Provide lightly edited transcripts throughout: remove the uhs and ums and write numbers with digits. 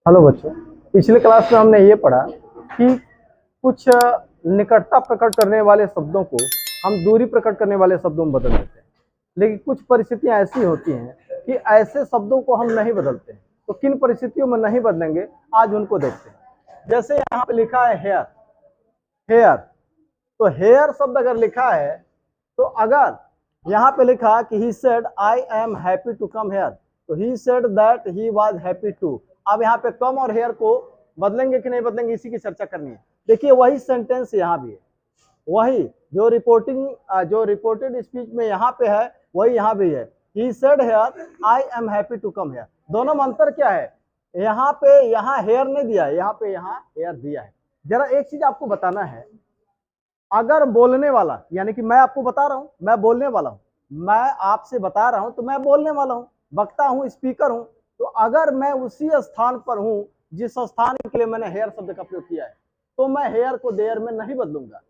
Hello बच्चों। पिछले class में हमने ये पढ़ा कि कुछ निकटता प्रकट करने वाले शब्दों को हम दूरी प्रकट करने वाले शब्दों में बदल देते हैं, लेकिन कुछ परिस्थितियां ऐसी होती हैं कि ऐसे शब्दों को हम नहीं बदलते हैं। तो किन परिस्थितियों में नहीं बदलेंगे, आज उनको देखते हैं। जैसे यहाँ पे लिखा है हेयर। हेयर, तो हेयर शब्द अगर लिखा है, तो अगर यहाँ पे लिखा कि he said I am happy to come here, तो he said that he was happy to. अब यहाँ पे कम और हेयर को बदलेंगे कि नहीं बदलेंगे, इसी की चर्चा करनी है। देखिए वही सेंटेंस यहाँ भी है, वही जो रिपोर्टेड स्पीच में यहाँ पे है वही यहाँ भी है। He said here I am happy to come here. दोनों में अंतर क्या है? यहाँ पे यहाँ हेयर नहीं दिया है, यहाँ पे यहाँ हेयर दिया है। जरा एक चीज आपको बताना है, अगर बोलने वाला, यानी कि मैं आपको बता रहा हूं, मैं बोलने वाला हूं, मैं आपसे बता रहा हूं, तो मैं बोलने वाला हूं, वक्ता हूं, स्पीकर हूं। तो अगर मैं उसी स्थान पर हूं जिस स्थान के लिए मैंने हेयर शब्द का प्रयोग किया है, तो मैं हेयर को देयर में नहीं बदलूंगा।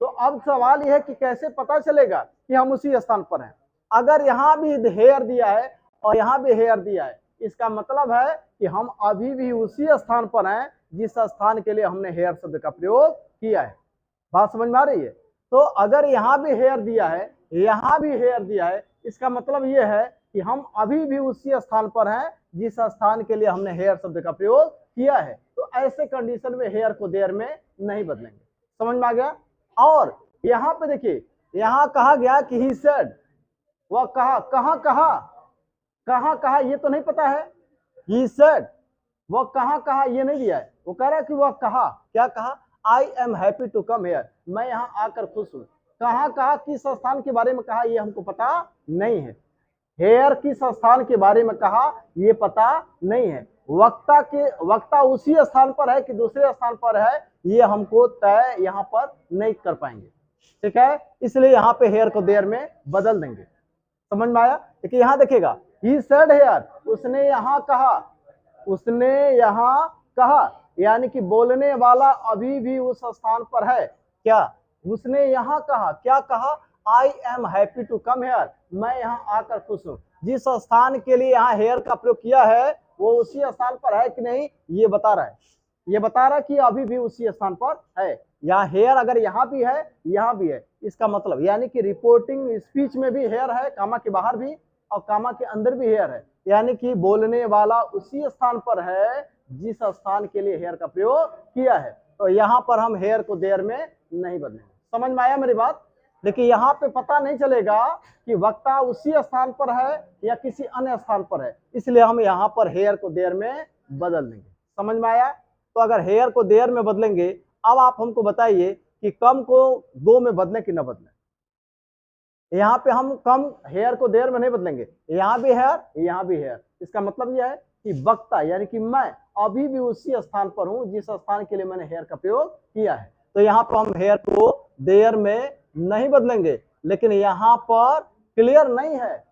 तो अब सवाल यह है कि कैसे पता चलेगा कि हम उसी स्थान पर हैं। अगर यहाँ भी हेयर दिया है और यहाँ भी हेयर दिया है, इसका मतलब है कि हम अभी भी उसी स्थान पर हैं जिस स्थान के लिए हमने हेयर शब्द का प्रयोग किया है। बात समझ में आ रही है? तो अगर यहाँ भी हेयर दिया है, यहाँ भी हेयर दिया है, इसका मतलब यह है कि हम अभी भी उसी स्थान पर हैं जिस स्थान के लिए हमने हेयर शब्द का प्रयोग किया है। तो ऐसे कंडीशन में हेयर को देयर में नहीं बदलेंगे। समझ में आ गया? और यहाँ पे देखिए, यहाँ कहा गया कि ही सेड, वह कहा, कहाँ कहा, कहाँ कहा ये तो नहीं पता है। ही सेड, वह कहाँ कहा ये नहीं दिया है। वो कह रहा है कि वह कहा, क्या कहा? I am happy to come here, मैं यहाँ आकर खुश हूँ। कहाँ कहा, किस स्थान के बारे में कहा ये हमको पता नहीं है। हेयर किस स्थान के बारे में कहा ये पता नहीं है। वक्ता उसी स्थान पर है कि दूसरे स्थान पर है, ये हमको तय यहाँ पर नहीं कर पाएंगे। ठीक है, इसलिए यहाँ पे हेयर को देयर में बदल देंगे। समझ में आया? देखिए यहाँ देखिएगा, ही सेड हेयर, उसने यहाँ कहा, उसने यहाँ कहा, यानी कि बोलने वाला अभी भी उस स्थान पर है। क्या? उसने यहाँ कहा, क्या कहा? I am happy to come here, मैं यहाँ आकर खुश हूँ। जिस स्थान के लिए यहाँ हेयर का प्रयोग किया है वो उसी स्थान पर है कि नहीं, ये बता रहा है। ये बता रहा है कि अभी भी उसी स्थान पर है। यहाँ हेयर अगर यहाँ भी है, यहाँ भी है, इसका मतलब यानी कि रिपोर्टिंग स्पीच में भी हेयर है, कामा के बाहर भी और कामा के अंदर भी हेयर है, यानी कि बोलने वाला उसी स्थान पर है जिस स्थान के लिए हेयर का प्रयोग किया है। तो यहाँ पर हम हेयर को देयर में नहीं बदलेंगे। समझ में आया मेरी बात? देखिए यहाँ पे पता नहीं चलेगा कि वक्ता उसी स्थान पर है या किसी अन्य स्थान पर है, इसलिए हम यहाँ पर हेयर को देयर में बदल देंगे। समझ में आया? तो अगर हेयर को देयर में बदलेंगे, अब आप हमको बताइए कि कम को गो में बदले कि न बदले। यहाँ पे हम कम हेयर को देयर में नहीं बदलेंगे, यहाँ भी हेयर, यहाँ भी हेयर। इसका मतलब यह है कि वक्ता यानी कि मैं अभी भी उसी स्थान पर हूं जिस स्थान के लिए मैंने हेयर का प्रयोग किया है। तो यहाँ पर हम हेयर को देयर में नहीं बदलेंगे, लेकिन यहाँ पर क्लियर नहीं है,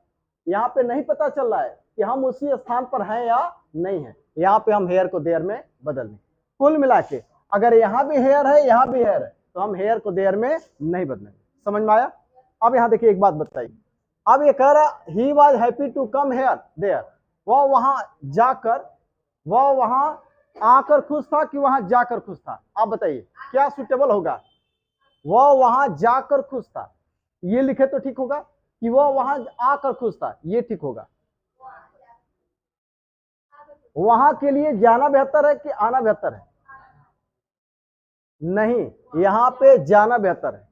यहाँ पे नहीं पता चल रहा है कि हम उसी स्थान पर हैं या नहीं है। यहाँ पे हम हेयर को देयर में बदल दें। कुल मिला के अगर यहाँ भी हेयर है, यहाँ भी हेयर है, तो हम हेयर को देयर में नहीं बदलेंगे। समझ में आया? अब यहाँ देखिए एक बात बताइए, अब ये कह रहा he was happy to come here there, वह वहां जाकर, वह वहां आकर खुश था कि वहां जाकर खुश था? आप बताइए क्या सुटेबल होगा? वह वहां जाकर खुश था, ये लिखे तो ठीक होगा, कि वह वहां आकर खुश था, ये ठीक होगा? वहां के लिए जाना बेहतर है कि आना बेहतर है? नहीं, यहाँ पे जाना बेहतर है।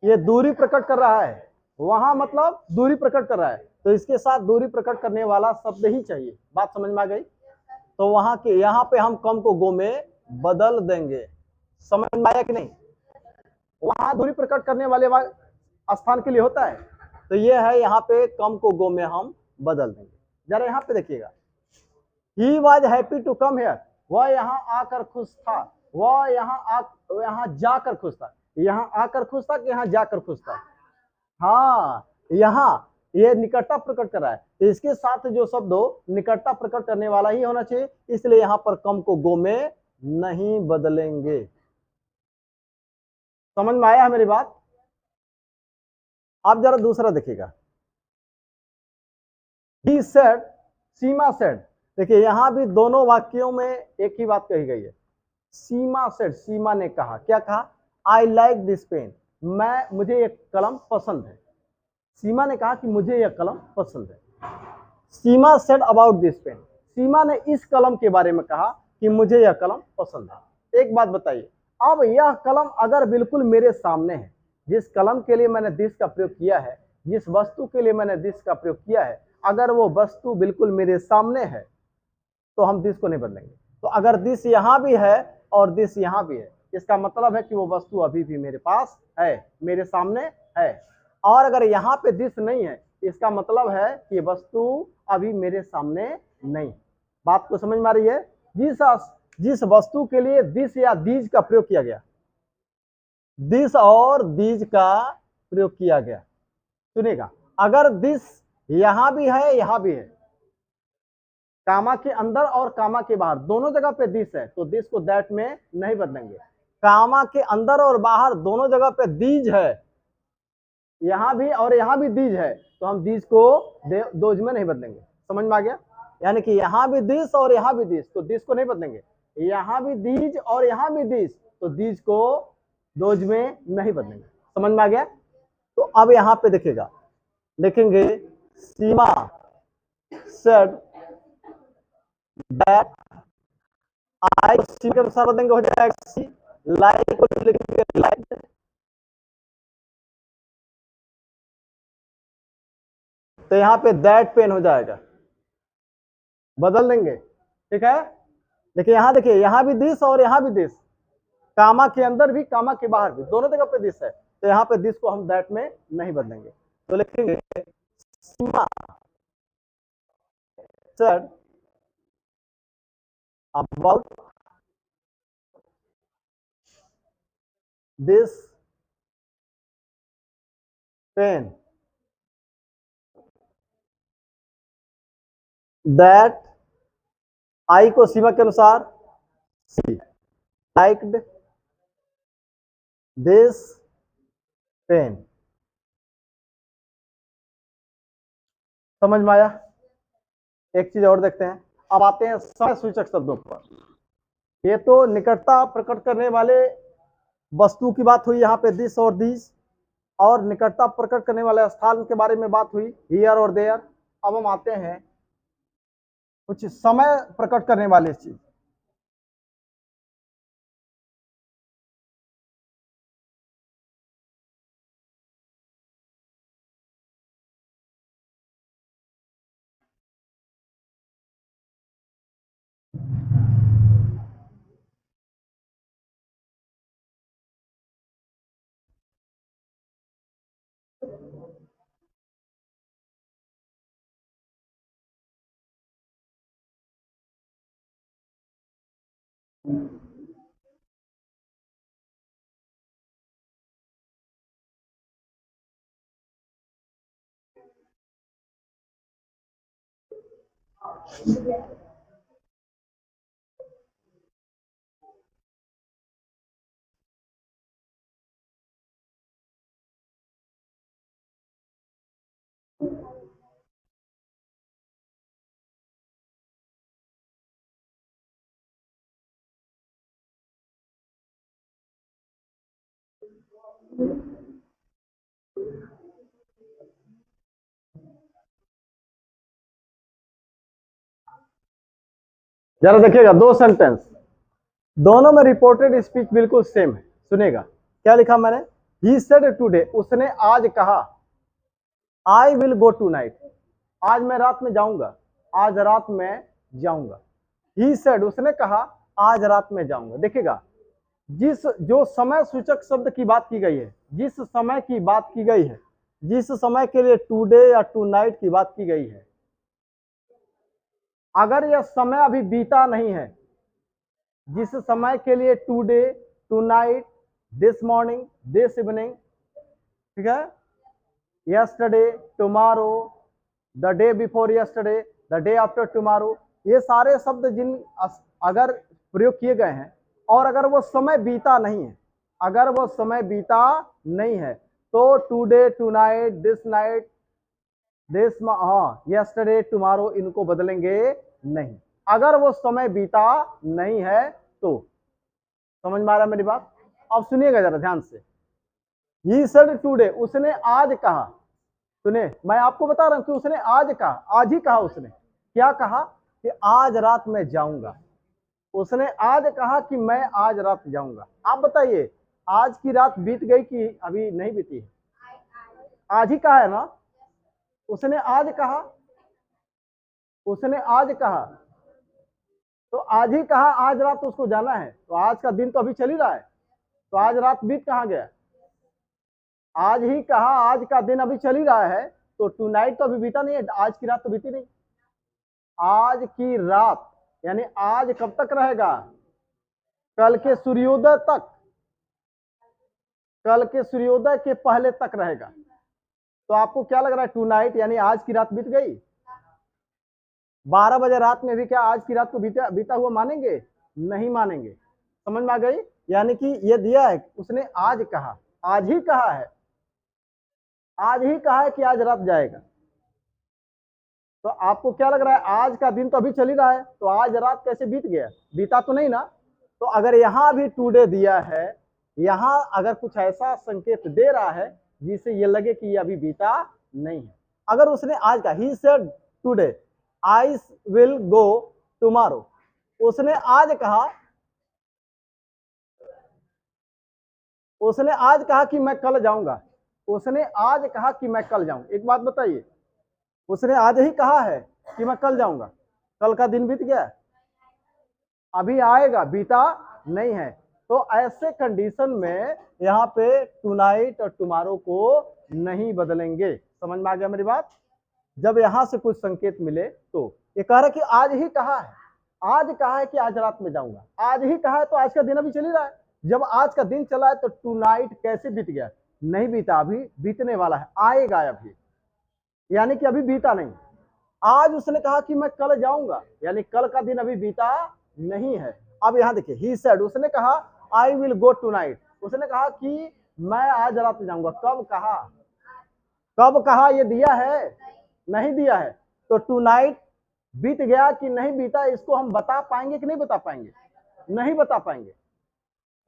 ये दूरी प्रकट कर रहा है, वहां मतलब दूरी प्रकट कर रहा है, तो इसके साथ दूरी प्रकट करने वाला शब्द ही चाहिए। बात समझ में आ गई? तो वहां के यहाँ पे हम कम को गो में बदल देंगे। समझ में आया कि नहीं? वहां दूरी प्रकट करने वाले स्थान के लिए होता है, तो ये है यहाँ पे कम को गो में हम बदल देंगे। जरा यहाँ पे देखिएगा, he was happy to come here, वह यहाँ आकर खुश था, वह यहाँ जाकर खुश था। यहाँ आकर खुश था कि यहाँ जाकर खुश था? हाँ, यहाँ ये निकटता प्रकट कर रहा है, तो इसके साथ जो शब्द हो निकटता प्रकट करने वाला ही होना चाहिए, इसलिए यहाँ पर कम को गो में नहीं बदलेंगे। समझ में आया मेरी बात? आप जरा दूसरा देखिएगा, ही सेड, सीमा सेड, देखिए यहाँ भी दोनों वाक्यों में एक ही बात कही गई है। सीमा सेड, सीमा ने कहा, क्या कहा? आई लाइक दिस पेन, मुझे ये कलम पसंद है। सीमा ने कहा कि मुझे यह कलम पसंद है। सीमा सेड अबाउट दिस पेन, सीमा ने इस कलम के बारे में कहा कि मुझे यह कलम पसंद है। एक बात बताइए, अब यह कलम अगर बिल्कुल मेरे सामने है, जिस कलम के लिए मैंने दिस का प्रयोग किया है, जिस वस्तु के लिए मैंने दिस का प्रयोग किया है, अगर वो वस्तु बिल्कुल मेरे सामने है तो हम दिस को नहीं बदलेंगे। तो अगर दिस यहां भी है और दिस यहां भी है, इसका मतलब है कि वो वस्तु अभी भी मेरे पास है, मेरे सामने है। और अगर यहाँ पे दिस नहीं है, इसका मतलब है कि वस्तु अभी मेरे सामने नहीं। बात को समझ में आ रही है? जिस वस्तु के लिए दिस या दीज का प्रयोग किया गया, दिस और दीज का प्रयोग किया गया, सुनिएगा, अगर दिस यहां भी है यहां भी है, कामा के अंदर और कामा के बाहर दोनों जगह पे दिस है, तो दिस को दैट में नहीं बदलेंगे। कामा के अंदर और बाहर दोनों जगह पे दीज है, यहां भी और यहां भी दीज है, तो हम दीज को दोज में नहीं बदलेंगे। समझ में आ गया? यानी कि यहां भी दिस और यहां भी दिस, तो दिस को नहीं बदलेंगे। यहां भी दीज और यहां भी दिस, तो दीज को दोज में नहीं बदलेंगे। समझ में आ गया? तो अब यहां पे देखिएगा, लिखेंगे सीमा सेड दैट, आई सी के अनुसार बदलेंगे, हो जाएगा सी। लाइक को लिखेंगे लाइक, तो यहाँ पे दैट पेन हो जाएगा, बदल देंगे। ठीक है? देखिए यहाँ, देखिए यहाँ भी दिस और यहाँ भी दिस, कामा के अंदर भी कामा के बाहर भी दोनों जगह पे दिस है, तो यहाँ पे दिस को हम दैट में नहीं बदलेंगे। तो लिखेंगे Seema said about this pen that, I को सीमा के अनुसार सी, लाइक्ड दिस पेन। समझ में आया? एक चीज और देखते हैं। अब आते हैं समय सूचक शब्दों पर। ये तो निकटता प्रकट करने वाले वस्तु की बात हुई, यहाँ पे दिस और दीज, और निकटता प्रकट करने वाले स्थान के बारे में बात हुई, हियर और देयर। अब हम आते हैं कुछ समय प्रकट करने वाले चीज। जरा देखिएगा, दो सेंटेंस, दोनों में रिपोर्टेड स्पीच बिल्कुल सेम है। सुनेगा क्या लिखा मैंने? ही सेड टुडे, उसने आज कहा, I will go tonight, आज मैं रात में जाऊंगा, आज रात में जाऊंगा। ही सेड, उसने कहा, आज रात में जाऊंगा। देखिएगा, जो समय सूचक शब्द की बात की गई है, जिस समय की बात की गई है, जिस समय के लिए टुडे या टू नाइट की बात की गई है, अगर यह समय अभी बीता नहीं है, जिस समय के लिए today, tonight, this morning, this evening, ठीक है, yesterday, tomorrow, the day before yesterday, the day after tomorrow, ये सारे शब्द जिन अगर प्रयोग किए गए हैं और अगर वो समय बीता नहीं है, अगर वो समय बीता नहीं है, तो टुडे, टू नाइट, दिस, हाँ, यस्टरडे, टुमारो, इनको बदलेंगे नहीं। अगर वो समय बीता नहीं है तो। समझ में आ रहा है मेरी बात? अब सुनिएगा जरा ध्यान से। ही सेड टुडे, उसने आज कहा। सुने, मैं आपको बता रहा हूं कि उसने आज कहा, आज ही कहा। उसने क्या कहा? कि आज रात में जाऊंगा। उसने आज कहा कि मैं आज रात जाऊंगा। आप बताइए, आज की रात बीत गई कि अभी नहीं बीती है? आज ही कहा है ना? उसने आज कहा, उसने आज कहा, तो आज ही कहा आज रात उसको जाना है, तो आज का दिन तो अभी चल ही रहा है, तो आज रात बीत कहाँ गया? आज ही कहा, आज का दिन अभी चल ही रहा है, तो टू नाइट तो अभी बीता नहीं है, आज की रात तो बीती नहीं। आज की रात यानी आज कब तक रहेगा? कल के सूर्योदय तक, कल के सूर्योदय के पहले तक रहेगा। तो आपको क्या लग रहा है? टू नाइट यानी आज की रात बीत गई। 12 बजे रात में भी क्या आज की रात को बीता हुआ मानेंगे? नहीं मानेंगे। समझ में आ गई? यानी कि ये दिया है, उसने आज कहा, आज ही कहा है, आज ही कहा है कि आज रात जाएगा। तो आपको क्या लग रहा है? आज का दिन तो अभी चल ही रहा है, तो आज रात कैसे बीत गया? बीता तो नहीं ना। तो अगर यहां भी टुडे दिया है, यहां अगर कुछ ऐसा संकेत दे रहा है जिससे ये लगे कि ये अभी बीता नहीं है। अगर उसने आज कहा, he said today I will go tomorrow, उसने आज कहा, उसने आज कहा कि मैं कल जाऊंगा। उसने आज कहा कि मैं कल जाऊंगा। एक बात बताइए, उसने आज ही कहा है कि मैं कल जाऊंगा, कल का दिन बीत गया, अभी आएगा, बीता नहीं है। तो ऐसे कंडीशन में यहाँ पे टुनाइट और टुमारो को नहीं बदलेंगे। समझ में आ गया मेरी बात? जब यहां से कुछ संकेत मिले तो। ये कह रहा है कि आज ही कहा है, आज कहा है कि आज रात में जाऊंगा, आज ही कहा है, तो आज का दिन अभी चल ही रहा है। जब आज का दिन चला है तो टू नाइट कैसे बीत गया? नहीं बीता, अभी बीतने वाला है, आएगा अभी, यानी कि अभी बीता नहीं। आज उसने कहा कि मैं कल जाऊंगा, यानी कल का दिन अभी बीता नहीं है। अब यहां देखिए, ही सेड, उसने कहा I will go tonight, उसने कहा कि मैं आज रात में जाऊंगा। कब कहा? कब कहा? ये दिया है? नहीं दिया है। तो टू नाइट बीत गया कि नहीं बीता, इसको हम बता पाएंगे कि नहीं बता पाएंगे? नहीं बता पाएंगे।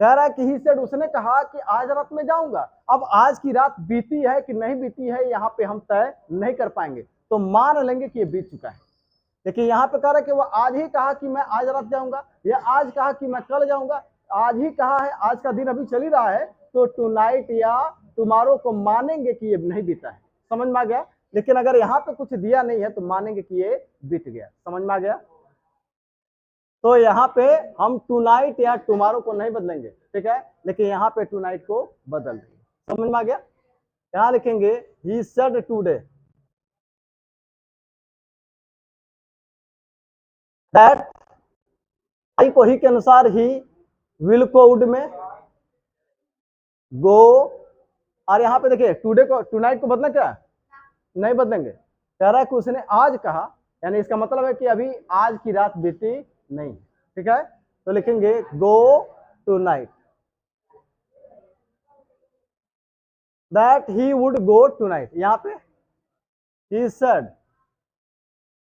कह रहा है कि ही सेड, उसने कहा कि आज रात में जाऊंगा। अब आज की रात बीती है कि नहीं बीती है, यहाँ पे हम तय नहीं कर पाएंगे, तो मान लेंगे कि ये बीत चुका है। लेकिन यहाँ पे कह रहा है कि वो आज ही कहा कि मैं आज रात जाऊंगा, या आज कहा कि मैं कल जाऊंगा। आज ही कहा है, आज का दिन अभी चल ही रहा है, तो टू नाइट या टुमारो को मानेंगे कि ये नहीं बीता है। समझ में आ गया? लेकिन अगर यहाँ पे कुछ दिया नहीं है तो मानेंगे कि ये बीत गया। समझ में आ गया? तो यहाँ पे हम टू नाइट या टुमारो को नहीं बदलेंगे, ठीक है, लेकिन यहाँ पे टू नाइट को बदल देंगे। समझ में आ गया? यहाँ लिखेंगे he said today that, I को ही के अनुसार ही, विल को वुड में, गो, और यहाँ पे देखिए टुडे को टू नाइट को बदलना क्या? नहीं बदलेंगे। कह रहा है कि उसने आज कहा, यानी इसका मतलब है कि अभी आज की रात बीती नहीं, ठीक है। तो लिखेंगे go tonight, that he would go tonight. यहाँ पे ही सेड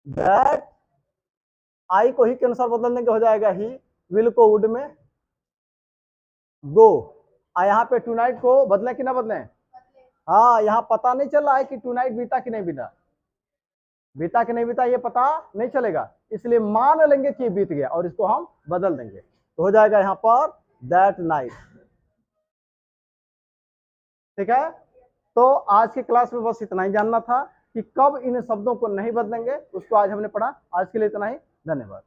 दैट, आई को ही के अनुसार बदल देंगे, हो जाएगा ही, विल को वुड में, गो, और यहाँ पे टू नाइट को बदलें कि ना बदलें? हाँ, यहाँ पता नहीं चल रहा है कि टू नाइट बीता कि नहीं बीता, बीता कि नहीं बीता ये पता नहीं चलेगा, इसलिए मान लेंगे कि बीत गया और इसको हम बदल देंगे, तो हो जाएगा यहाँ पर दैट नाइट। ठीक है, तो आज की क्लास में बस इतना ही जानना था कि कब इन शब्दों को नहीं बदलेंगे, उसको आज हमने पढ़ा। आज के लिए इतना ही, धन्यवाद।